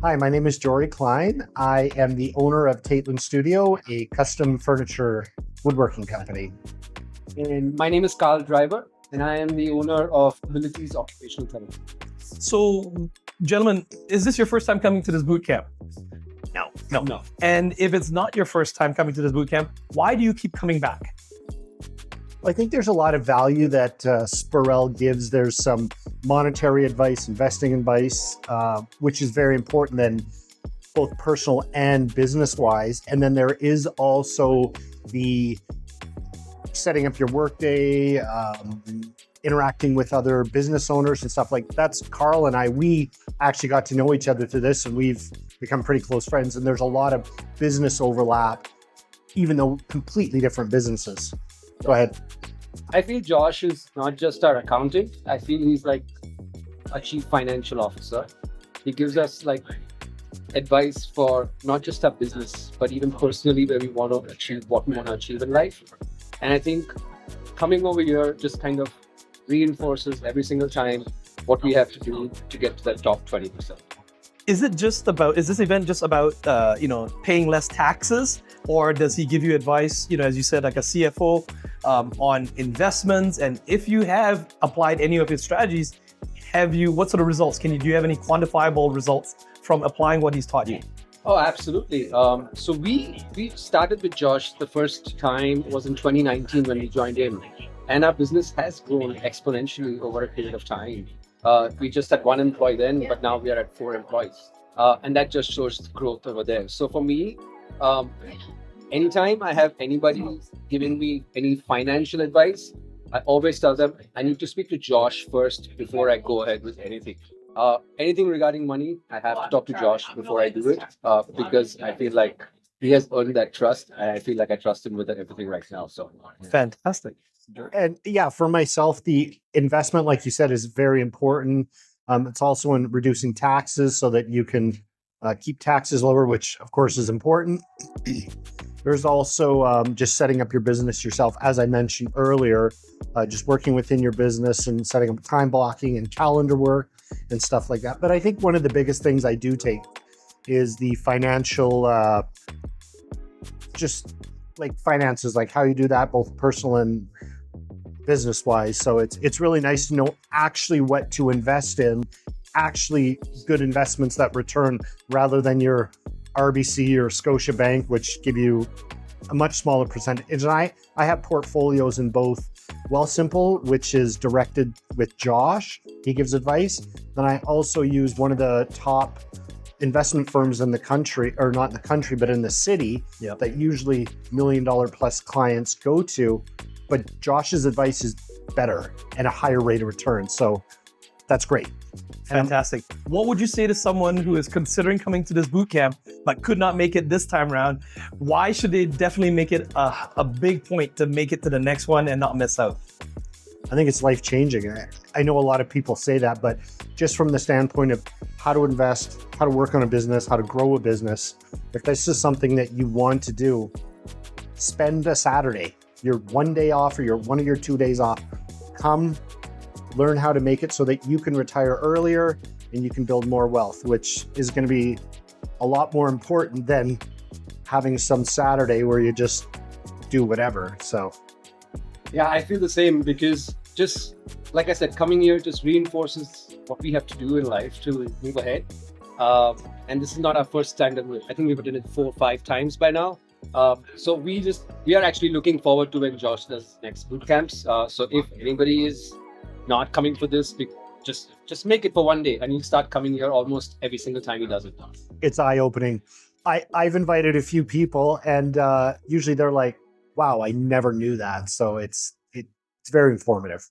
Hi, my name is Jorey Klein. I am the owner of Taitland Studio, a custom furniture woodworking company. And my name is Karl Driver, and I am the owner of Abilities Occupational Therapy. So, gentlemen, is this your first time coming to this boot camp? No. And if it's not your first time coming to this boot camp, why do you keep coming back? I think there's a lot of value that Spurrell gives. There's some monetary advice, investing advice, which is very important then both personal and business-wise. And then there is also the setting up your workday, interacting with other business owners and stuff like that. That's Karl and I, we actually got to know each other through this and we've become pretty close friends. And there's a lot of business overlap, even though completely different businesses. Go ahead. I feel Josh is not just our accountant. I feel he's like a chief financial officer. He gives us like advice for not just our business, but even personally where we want to achieve what we want to achieve in life. And I think coming over here just kind of reinforces every single time what we have to do to get to that top 20%. Is this event just about, paying less taxes? Or does he give you advice, as you said, like a CFO on investments? And if you have applied any of his strategies, what sort of results? Do you have any quantifiable results from applying what he's taught you? Oh, absolutely. So we started with Josh the first time was in 2019 when we joined in. And our business has grown exponentially over a period of time. We just had 1 employee then, but now we are at 4 employees. And that just shows the growth over there. So for me, anytime I have anybody giving me any financial advice, I always tell them I need to speak to Josh first before I go ahead with anything. Anything regarding money, I have to talk to Josh before I do it because I feel like he has earned that trust and I feel like I trust him with everything right now. So Fantastic. And yeah, for myself, the investment, like you said, is very important. It's also in reducing taxes so that you can keep taxes lower, which of course is important. There's also just setting up your business yourself, as I mentioned earlier, just working within your business and setting up time blocking and calendar work and stuff like that. But I think one of the biggest things I do take is the financial, just like finances, like how you do that, both personal and business wise. So it's really nice to know actually what to invest in, actually good investments that return rather than your RBC or Scotiabank, which give you a much smaller percentage. And I have portfolios in both Wealthsimple, which is directed with Josh. He gives advice. Then I also use one of the top investment firms in the country, or not in the country, but in the city, that usually $1 million plus clients go to. But Josh's advice is better and a higher rate of return. So that's great. Fantastic. What would you say to someone who is considering coming to this boot camp but could not make it this time around? Why should they definitely make it a big point to make it to the next one and not miss out? I think it's life-changing. I know a lot of people say that, but just from the standpoint of how to invest, how to work on a business, how to grow a business, if this is something that you want to do, spend a Saturday, your 1 day off or your 1 of your 2 days off, come learn how to make it so that you can retire earlier and you can build more wealth, which is going to be a lot more important than having some Saturday where you just do whatever. So yeah, I feel the same because just like I said, coming here just reinforces what we have to do in life to move ahead. And this is not our first time that I think we've done it 4 or 5 times by now. So we are actually looking forward to when Josh does next boot camps. So if anybody is not coming for this, just make it for 1 day and you'll start coming here almost every single time he does it. It's eye-opening. I've invited a few people and usually they're like, wow, I never knew that. So it's very informative.